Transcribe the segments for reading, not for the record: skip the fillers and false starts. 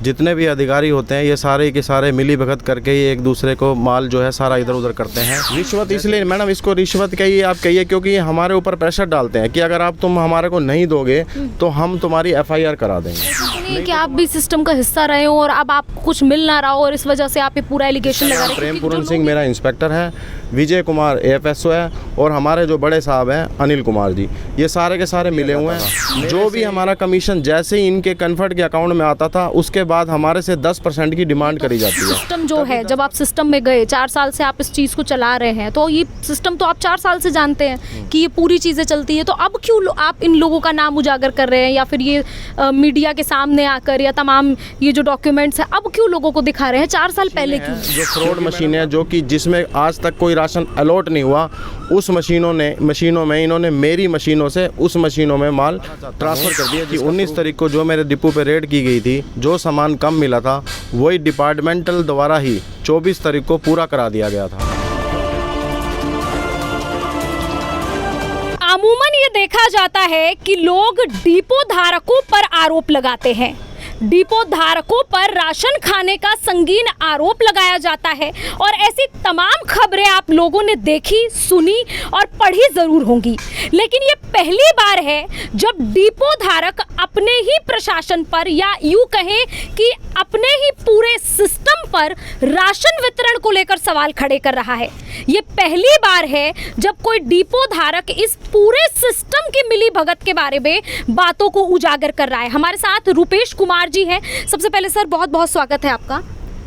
जितने भी अधिकारी होते हैं ये सारे के सारे मिली भगत करके ही एक दूसरे को माल जो है सारा इधर उधर करते हैं। रिश्वत इसलिए मैडम इसको रिश्वत कहिए आप कहिए, क्योंकि ये हमारे ऊपर प्रेशर डालते हैं कि अगर आप तुम हमारे को नहीं दोगे तो हम तुम्हारी FIR करा देंगे। नहीं कि आप भी सिस्टम का हिस्सा रहे हो और अब आपको कुछ मिल ना रहा हो और इस वजह से आप ये पूरा एलिगेशन लगा रहे हैं। प्रेम पूरन सिंह मेरा इंस्पेक्टर है, विजय कुमार AFSO है और हमारे जो बड़े साहब हैं अनिल कुमार जी, ये सारे के सारे मिले हुए हैं। जो भी हमारा कमीशन जैसे ही इनके कन्फर्ट के अकाउंट में आता था उसके बाद हमारे से 10% की डिमांड करी जाती है। सिस्टम जो है, जब आप सिस्टम में गए 4 साल से आप इस चीज़ को चला रहे हैं, तो ये सिस्टम तो आप 4 साल से जानते हैं कि ये पूरी चीज़ें चलती है, तो अब क्यों आप इन लोगों का नाम उजागर कर रहे हैं या फिर ये मीडिया के सामने आकर या तमाम ये जो डॉक्यूमेंट्स हैं अब क्यों लोगों को दिखा रहे हैं? 4 साल पहले क्यों? जो फ्रॉड मशीन है जो कि जिसमें आज तक कोई राशन अलॉट नहीं हुआ, उस मशीनों में इन्होंने मेरी मशीनों से उस मशीनों में माल ट्रांसफ़र कर दिया। कि 19 तारीख को जो मेरे डिपो पे रेड की गई थी, जो सामान कम मिला था वही डिपार्टमेंटल द्वारा ही 24 तारीख को पूरा करा दिया गया था। अमूमन ये देखा जाता है कि लोग डिपो धारकों पर आरोप लगाते हैं, डिपो धारकों पर राशन खाने का संगीन आरोप लगाया जाता है और ऐसी तमाम खबरें आप लोगों ने देखी, सुनी और पढ़ी जरूर होंगी, लेकिन ये पहली बार है जब डिपो धारक अपने ही प्रशासन पर या यूं कहें कि अपने ही पूरे सिस्टम पर राशन वितरण को लेकर सवाल खड़े कर रहा है। ये पहली बार है जब कोई डिपो धारक इस पूरे सिस्टम की मिली भगत के बारे में बातों को उजागर कर रहा है। हमारे साथ रुपेश कुमार जी हैं। सबसे पहले सर बहुत बहुत स्वागत है आपका।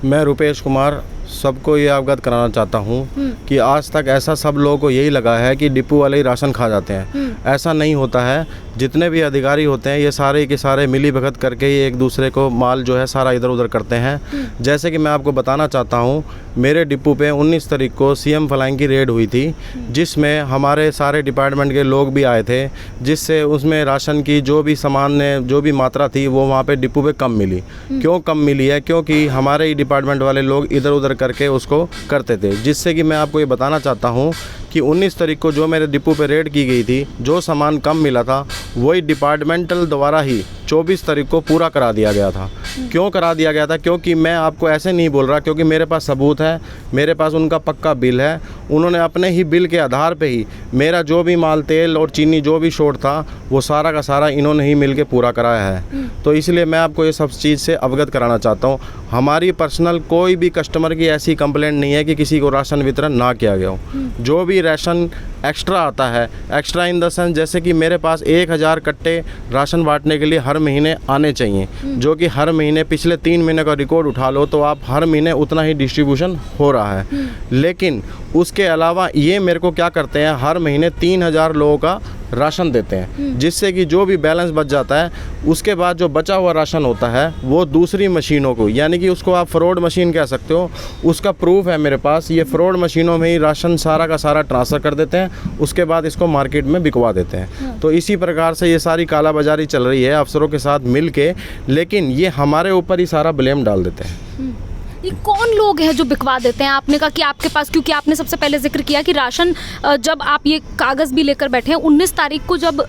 मैं रुपेश कुमार सबको ये अवगत कराना चाहता हूँ कि आज तक ऐसा सब लोगों को यही लगा है कि डिपो वाले ही राशन खा जाते हैं। ऐसा नहीं होता है। जितने भी अधिकारी होते हैं ये सारे के सारे मिली भगत करके ही एक दूसरे को माल जो है सारा इधर उधर करते हैं। जैसे कि मैं आपको बताना चाहता हूँ, मेरे डिपो पे 19 तारीख को CM फ्लाइंग की रेड हुई थी, जिसमें हमारे सारे डिपार्टमेंट के लोग भी आए थे, जिससे उसमें राशन की जो भी सामान ने जो भी मात्रा थी वो वहाँ पे डिपो पे कम मिली। क्यों कम मिली है? क्योंकि हमारे ही डिपार्टमेंट वाले लोग इधर उधर करके उसको करते थे। जिससे कि मैं आपको ये बताना चाहता हूँ कि 19 तारीख को जो मेरे डिपो पे रेड की गई थी, जो सामान कम मिला था वही डिपार्टमेंटल द्वारा ही 24 तारीख को पूरा करा दिया गया था। क्यों करा दिया गया था? क्योंकि मैं आपको ऐसे नहीं बोल रहा, क्योंकि मेरे पास सबूत है, मेरे पास उनका पक्का बिल है। उन्होंने अपने ही बिल के आधार पे ही मेरा जो भी माल, तेल और चीनी जो भी शॉर्ट था वो सारा का सारा इन्होंने ही मिल के पूरा कराया है। तो इसलिए मैं आपको ये सब चीज़ से अवगत कराना चाहता हूँ। हमारी पर्सनल कोई भी कस्टमर की ऐसी कंप्लेंट नहीं है कि किसी को राशन वितरण ना किया गया हो। जो भी राशन एक्स्ट्रा आता है, एक्स्ट्रा इन द सेंस जैसे कि मेरे पास 1000 कट्टे राशन बांटने के लिए हर महीने आने चाहिए, जो कि हर महीने पिछले 3 महीने का रिकॉर्ड उठा लो तो आप हर महीने उतना ही डिस्ट्रीब्यूशन हो रहा है। लेकिन उसके अलावा ये मेरे को क्या करते हैं, हर महीने 3000 लोगों का राशन देते हैं, जिससे कि जो भी बैलेंस बच जाता है उसके बाद जो बचा हुआ राशन होता है वो दूसरी मशीनों को, यानी कि उसको आप फ्रॉड मशीन कह सकते हो, उसका प्रूफ है मेरे पास। ये फ्रॉड मशीनों में ही राशन सारा का सारा ट्रांसफ़र कर देते हैं, उसके बाद इसको मार्केट में बिकवा देते हैं। तो इसी प्रकार से ये सारी कालाबाजारी चल रही है अफसरों के साथ मिल के, लेकिन ये हमारे ऊपर ही सारा ब्लेम डाल देते हैं। ये कौन लोग हैं जो बिकवा देते हैं? आपने कहा कि आपके पास, क्योंकि आपने सबसे पहले जिक्र किया कि राशन, जब आप ये कागज़ भी लेकर बैठे हैं, 19 तारीख को जब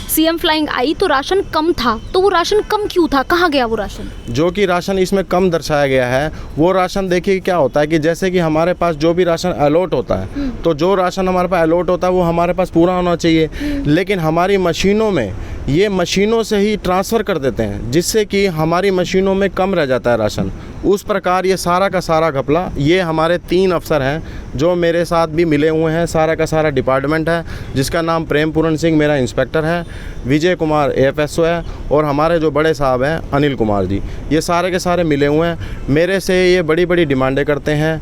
CM फ्लाइंग आई तो राशन कम था, तो वो राशन कम क्यों था? कहाँ गया वो राशन? जो कि राशन इसमें कम दर्शाया गया है वो राशन देखिए क्या होता है कि जैसे कि हमारे पास जो भी राशन अलॉट होता है, तो जो राशन हमारे पास अलॉट होता है वो हमारे पास पूरा होना चाहिए, लेकिन हमारी मशीनों में ये मशीनों से ही ट्रांसफ़र कर देते हैं, जिससे कि हमारी मशीनों में कम रह जाता है राशन। उस प्रकार ये सारा का सारा घपला, ये हमारे 3 अफसर हैं जो मेरे साथ भी मिले हुए हैं, सारा का सारा डिपार्टमेंट है, जिसका नाम प्रेम पूरन सिंह मेरा इंस्पेक्टर है, विजय कुमार AFSO है और हमारे जो बड़े साहब हैं अनिल कुमार जी, ये सारे के सारे मिले हुए हैं। मेरे से ये बड़ी बड़ी डिमांडें करते हैं।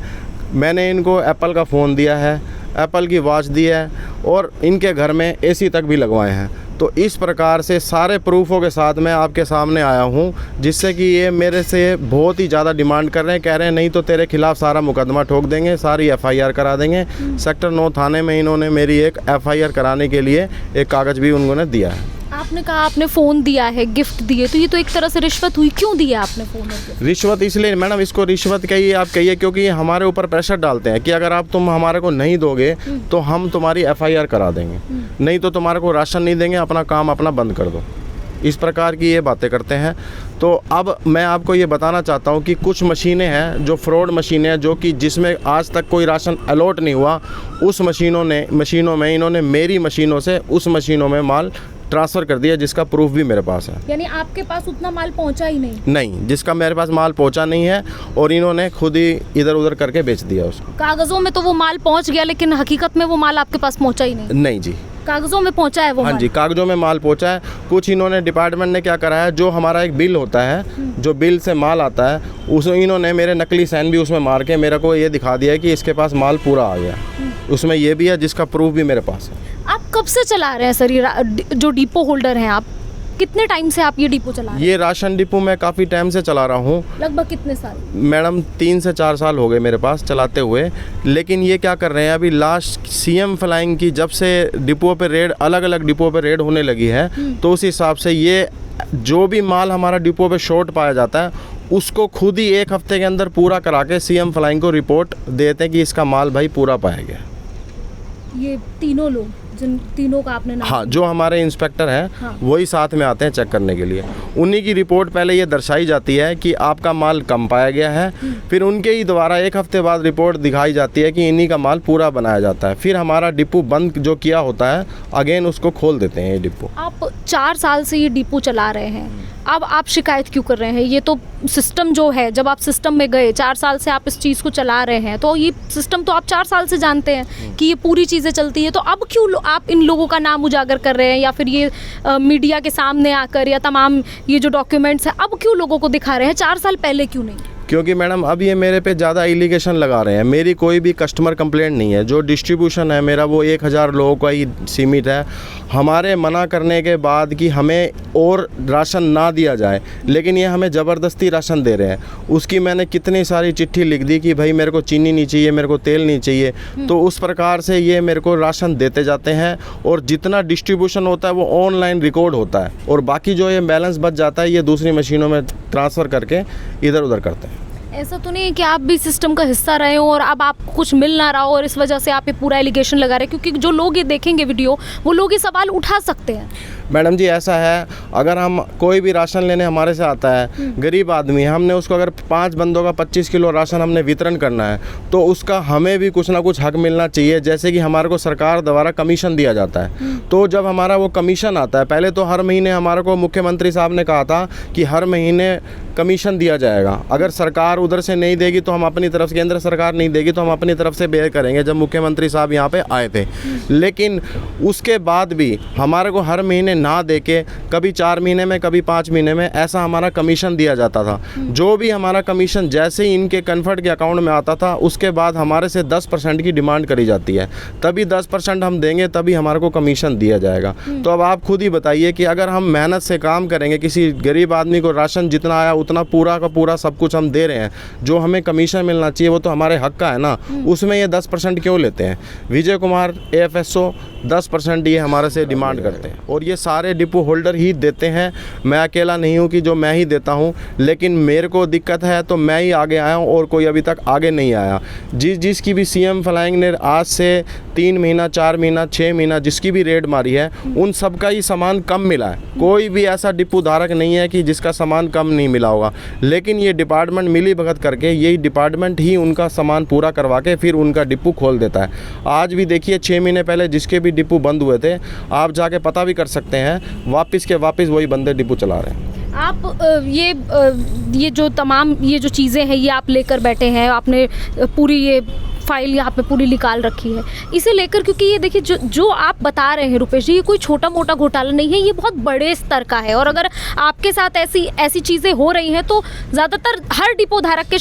मैंने इनको एप्पल का फ़ोन दिया है, एप्पल की वॉच दी है और इनके घर में AC तक भी लगवाए हैं। तो इस प्रकार से सारे प्रूफों के साथ मैं आपके सामने आया हूं, जिससे कि ये मेरे से बहुत ही ज़्यादा डिमांड कर रहे हैं। कह रहे हैं नहीं तो तेरे खिलाफ़ सारा मुकदमा ठोक देंगे, सारी FIR करा देंगे। सेक्टर 9 थाने में इन्होंने मेरी एक FIR कराने के लिए एक कागज़ भी उन्होंने दिया है। आपने कहा आपने फ़ोन दिया है, गिफ्ट दिए, तो ये तो एक तरह से रिश्वत हुई। क्यों दिया आपने फ़ोन? रिश्वत इसलिए मैडम इसको रिश्वत कहिए आप कहिए, क्योंकि ये हमारे ऊपर प्रेशर डालते हैं कि अगर आप तुम हमारे को नहीं दोगे तो हम तुम्हारी FIR करा देंगे, नहीं तो तुम्हारे को राशन नहीं देंगे, अपना काम अपना बंद कर दो। इस प्रकार की ये बातें करते हैं। तो अब मैं आपको ये बताना चाहता हूँ कि कुछ मशीनें हैं जो फ्रॉड मशीनें हैं, जो कि जिसमें आज तक कोई राशन अलॉट नहीं हुआ, उस मशीनों में इन्होंने मेरी मशीनों से उस मशीनों में माल ट्रांसफ़र कर दिया, जिसका प्रूफ भी मेरे पास है। यानी आपके पास उतना माल पहुंचा ही नहीं, जिसका मेरे पास माल पहुंचा नहीं है, और इन्होंने खुद ही इधर उधर करके बेच दिया उसको। कागजों में तो वो माल पहुंच गया, लेकिन हकीकत में वो माल आपके पास पहुंचा ही नहीं जी। कागजों में पहुंचा है वो हाँ माल। जी, कागजों में माल पहुंचा है। कुछ इन्होंने डिपार्टमेंट ने क्या करा है, जो हमारा एक बिल होता है, जो बिल से माल आता है, उस इन्होंने मेरे नकली साइन भी उसमें मार के मेरे को ये दिखा दिया कि इसके पास माल पूरा आ गया। उसमें ये भी है, जिसका प्रूफ भी मेरे पास है। आप कब से चला रहे हैं सर ये जो डिपो होल्डर हैं आप? कितने टाइम से आप ये डिपो चला रहे हैं? ये राशन डिपो मैं काफ़ी टाइम से चला रहा हूँ। लगभग कितने साल? मैडम 3 से 4 साल हो गए मेरे पास चलाते हुए। लेकिन ये क्या कर रहे हैं, अभी लास्ट सीएम फ्लाइंग की जब से डिपो पे रेड, अलग अलग डिपो पे रेड होने लगी है, तो उस हिसाब से ये जो भी माल हमारा डिपो पे शॉर्ट पाया जाता है, उसको खुद ही 1 हफ्ते के अंदर पूरा करा के सीएम फ्लाइंग को रिपोर्ट देते हैं कि इसका माल भाई पूरा पाया गया। ये तीनों लोग, जिन तीनों का आपने नाम? हाँ, जो हमारे इंस्पेक्टर हैं, हाँ। वही साथ में आते हैं चेक करने के लिए। उन्हीं की रिपोर्ट पहले ये दर्शाई जाती है कि आपका माल कम पाया गया है, फिर उनके ही द्वारा 1 हफ्ते बाद रिपोर्ट दिखाई जाती है कि इन्हीं का माल पूरा बनाया जाता है। फिर हमारा डिपो बंद जो किया होता है, अगेन उसको खोल देते हैं ये डिपो। आप 4 साल से ये डिपो चला रहे हैं, अब आप शिकायत क्यों कर रहे हैं? ये तो सिस्टम जो है, जब आप सिस्टम में गए, 4 साल से आप इस चीज़ को चला रहे हैं, तो ये सिस्टम तो आप 4 साल से जानते हैं कि ये पूरी चीज़ें चलती है, तो अब क्यों आप इन लोगों का नाम उजागर कर रहे हैं, या फिर ये मीडिया के सामने आकर, या तमाम ये जो डॉक्यूमेंट्स हैं अब क्यों लोगों को दिखा रहे हैं? 4 साल पहले क्यों नहीं? क्योंकि मैडम अब ये मेरे पे ज़्यादा एलिगेशन लगा रहे हैं। मेरी कोई भी कस्टमर कंप्लेंट नहीं है। जो डिस्ट्रीब्यूशन है मेरा, वो 1000 लोगों का ही सीमित है। हमारे मना करने के बाद कि हमें और राशन ना दिया जाए, लेकिन ये हमें ज़बरदस्ती राशन दे रहे हैं। उसकी मैंने कितनी सारी चिट्ठी लिख दी कि भाई मेरे को चीनी नहीं चाहिए, मेरे को तेल नहीं चाहिए। तो उस प्रकार से ये मेरे को राशन देते जाते हैं, और जितना डिस्ट्रीब्यूशन होता है वो ऑनलाइन रिकॉर्ड होता है, और बाकी जो ये बैलेंस बच जाता है ये दूसरी मशीनों में ट्रांसफ़र करके इधर उधर करते हैं। ऐसा तो नहीं है कि आप भी सिस्टम का हिस्सा रहे हो और अब आपको कुछ मिल ना रहा हो और इस वजह से आप ये पूरा एलिगेशन लगा रहे हैं? क्योंकि जो लोग ये देखेंगे वीडियो, वो लोग ये सवाल उठा सकते हैं। मैडम जी ऐसा है, अगर हम कोई भी राशन लेने हमारे से आता है, गरीब आदमी है, हमने उसको अगर 5 बंदों का 25 किलो राशन हमने वितरण करना है, तो उसका हमें भी कुछ ना कुछ हक मिलना चाहिए। जैसे कि हमारे को सरकार द्वारा कमीशन दिया जाता है, तो जब हमारा वो कमीशन आता है, पहले तो हर महीने हमारे को मुख्यमंत्री साहब ने कहा था कि हर महीने कमीशन दिया जाएगा। अगर सरकार उधर से नहीं देगी तो हम अपनी तरफ से, केंद्र सरकार नहीं देगी तो हम अपनी तरफ से बेयर करेंगे, जब मुख्यमंत्री साहब यहाँ पे आए थे। लेकिन उसके बाद भी हमारे को हर महीने ना दे के, कभी 4 महीने में, कभी 5 महीने में, ऐसा हमारा कमीशन दिया जाता था। जो भी हमारा कमीशन जैसे ही इनके कन्फर्ट के अकाउंट में आता था, उसके बाद हमारे से 10% की डिमांड करी जाती है। तभी 10% हम देंगे, तभी हमारे को कमीशन दिया जाएगा। तो अब आप खुद ही बताइए कि अगर हम मेहनत से काम करेंगे, किसी गरीब आदमी को राशन जितना आया उतना पूरा का पूरा सब कुछ हम दे रहे हैं, जो हमें कमीशन मिलना चाहिए वो तो हमारे हक का है ना, उसमें ये 10% क्यों लेते हैं? विजय कुमार AFSO 10% ये हमारे से डिमांड करते हैं, और ये सारे डिपो होल्डर ही देते हैं। मैं अकेला नहीं हूँ कि जो मैं ही देता हूँ, लेकिन मेरे को दिक्कत है तो मैं ही आगे आया हूँ, और कोई अभी तक आगे नहीं आया। जिसकी भी सीएम फ्लाइंग ने आज से 3 महीना, 4 महीना, 6 महीना जिसकी भी रेड मारी है, उन सब का ही सामान कम मिला है। कोई भी ऐसा डिपो धारक नहीं है कि जिसका सामान कम नहीं मिला होगा। लेकिन ये डिपार्टमेंट मिली भगत करके, यही डिपार्टमेंट ही उनका सामान पूरा करवा के फिर उनका डिपो खोल देता है। आज भी देखिए 6 महीने पहले जिसके भी डिपो बंद हुए थे, आप जाके पता भी कर सकते हैं, वापस के वापस वही बंदे डिपो चला रहे हैं। आप ये जो तमाम ये जो चीज़ें हैं ये आप लेकर बैठे हैं, आपने पूरी ये फाइल यहाँ पे पूरी निकाल रखी है इसे लेकर, क्योंकि ये देखिए जो आप बता रहे हैं रुपेश जी, ये कोई छोटा मोटा घोटाला नहीं है, ये बहुत बड़े स्तर का है। और अगर आपके साथ ऐसी चीज़ें हो रही हैं तो ज़्यादातर हर डिपो धारक के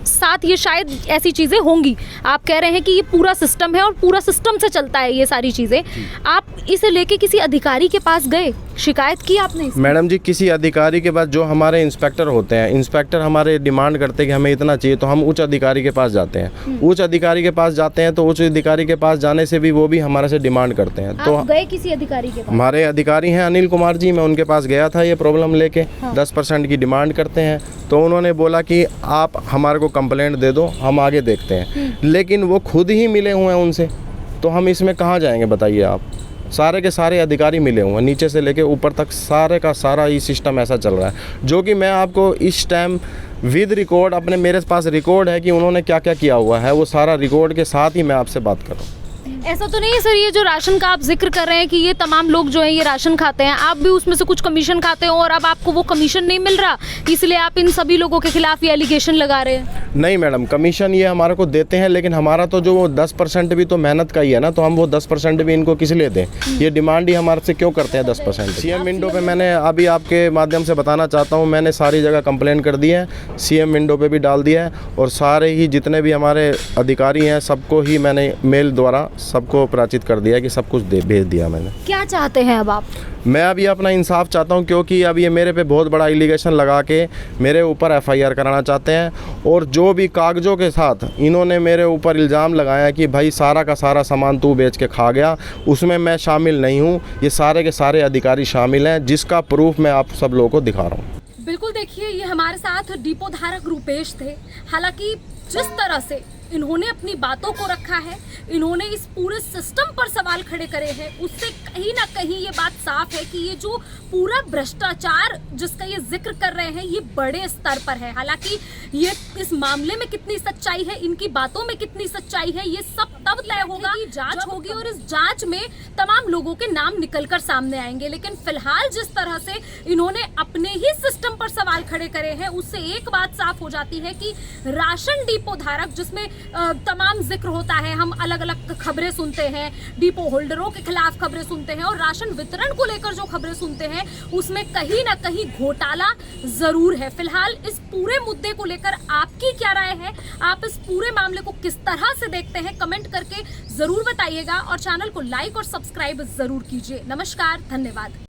साथ ये शायद ऐसी चीज़ें होंगी। आप कह रहे हैं कि ये पूरा सिस्टम है और पूरा सिस्टम से चलता है ये सारी चीज़ें। आप इसे लेके किसी अधिकारी के पास गए, शिकायत की आपने? मैडम जी किसी अधिकारी के पास, जो हमारे इंस्पेक्टर होते हैं, इंस्पेक्टर हमारे डिमांड करते हैं कि हमें इतना चाहिए, तो हम उच्च अधिकारी के पास जाते हैं। उच्च अधिकारी के पास जाते हैं तो उच्च अधिकारी के पास जाने से भी वो भी हमारे से डिमांड करते हैं। तो गए किसी अधिकारी के पास? हमारे अधिकारी हैं अनिल कुमार जी, मैं उनके पास गया था ये प्रॉब्लम लेके। 10% की डिमांड करते हैं, तो उन्होंने बोला कि आप हमारे को कंप्लेंट दे दो, हम आगे देखते हैं। लेकिन वो खुद ही मिले हुए हैं उनसे, तो हम इसमें कहाँ जाएंगे बताइए आप? सारे के सारे अधिकारी मिले हुए हैं, नीचे से लेके ऊपर तक सारे का सारा ये सिस्टम ऐसा चल रहा है, जो कि मैं आपको इस टाइम विद रिकॉर्ड, अपने मेरे पास रिकॉर्ड है कि उन्होंने क्या क्या किया हुआ है, वो सारा रिकॉर्ड के साथ ही मैं आपसे बात कर रहा हूँ। ऐसा तो नहीं है सर, ये जो राशन का आप जिक्र कर रहे हैं कि ये तमाम लोग जो हैं ये राशन खाते हैं, आप भी उसमें से कुछ कमीशन खाते हो और अब आपको वो कमीशन नहीं मिल रहा, इसलिए आप इन सभी लोगों के खिलाफ ये एलिगेशन लगा रहे हैं? नहीं मैडम, कमीशन ये हमारे को देते हैं, लेकिन हमारा तो जो 10% भी तो मेहनत का ही है ना, तो हम वो 10% भी इनको किस लिए दें? ये डिमांड ही हमारे से क्यों करते हैं 10%? सीएम विंडो पे मैंने अभी आपके माध्यम से बताना चाहता हूँ, मैंने सारी जगह कंप्लेन कर दी है, सीएम विंडो पे भी डाल दिया है, और सारे ही जितने भी हमारे अधिकारी हैं सबको ही मैंने मेल द्वारा सबको प्राचित कर दिया कि सब कुछ भेज दिया मैंने। क्या चाहते हैं अब आप? मैं अभी अपना इंसाफ चाहता हूं, क्योंकि अब ये मेरे पे बहुत बड़ा एलिगेशन लगा के मेरे ऊपर एफआईआर कराना चाहते हैं, और जो भी कागज़ों के साथ इन्होंने मेरे ऊपर इल्ज़ाम लगाया कि भाई सारा का सारा सामान तू बेच के खा गया, उसमें मैं शामिल नहीं हूं, ये सारे के सारे अधिकारी शामिल हैं, जिसका प्रूफ मैं आप सब लोगों को दिखा रहा हूँ। बिल्कुल, देखिए ये हमारे साथ डिपो धारक रूपेश थे। हालांकि जिस तरह से इन्होंने अपनी बातों को रखा है, इन्होंने इस पूरे सिस्टम पर सवाल खड़े करे हैं, उससे कहीं ना कहीं ये बात साफ है कि ये जो पूरा भ्रष्टाचार जिसका ये जिक्र कर रहे हैं ये बड़े स्तर पर है। हालांकि ये इस मामले में कितनी सच्चाई है, इनकी बातों में कितनी सच्चाई है, ये सब तब तय होगा कि जांच होगी और इस जांच में तमाम लोगों के नाम निकलकर सामने आएंगे। लेकिन फिलहाल जिस तरह से इन्होंने अपने ही सिस्टम पर सवाल खड़े करे हैं, उससे एक बात साफ हो जाती है कि राशन डिपो धारक, जिसमें तमाम जिक्र होता है, हम अलग अलग खबरें सुनते हैं, डिपो होल्डरों के खिलाफ खबरें सुनते हैं और राशन वितरण को लेकर जो खबरें सुनते हैं उसमें कहीं ना कहीं घोटाला जरूर है। फिलहाल इस पूरे मुद्दे को लेकर आपकी क्या राय है? आप इस पूरे मामले को किस तरह से देखते हैं? कमेंट करके जरूर बताइएगा और चैनल को लाइक और सब्सक्राइब जरूर कीजिए। नमस्कार, धन्यवाद।